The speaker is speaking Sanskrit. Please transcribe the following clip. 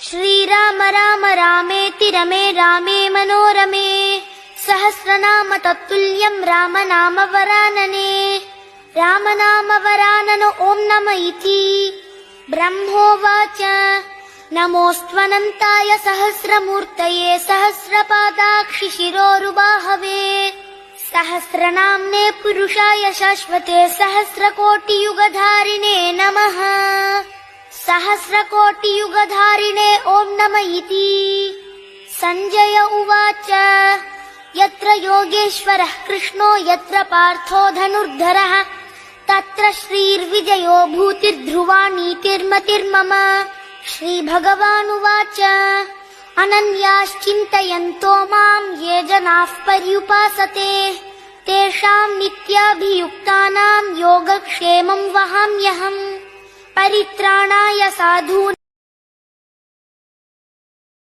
श्रीराम राम रामेति रमे रामे मनोरमे सहस्रनाम तत्तुल्यं रामनाम वरानने रामनाम वराननो ओं नम इति ब्रह्मोवाच नमोऽस्त्वनन्ताय सहस्रमूर्तये सहस्रपादाक्षि शिरोरुबाहवे सहस्रनाम्ने पुरुषाय शाश्वते सहस्रकोटियुगधारिणे नमः सहस्रकोटियुगधारिणे ओं नम इति संजय उवाच यत्र योगेश्वरः कृष्णो यत्र पार्थो धनुर्धरः तत्र श्रीर्विजयो भूतिर्ध्रुवा नीतिर्मतिर्मम श्रीभगवानुवाच अनन्याश्चिन्तयन्तो मां ये जनाः पर्युपासते तेषां नित्याभियुक्तानां योगक्षेमं वहाम्यहम् परित्राणाय साधूनां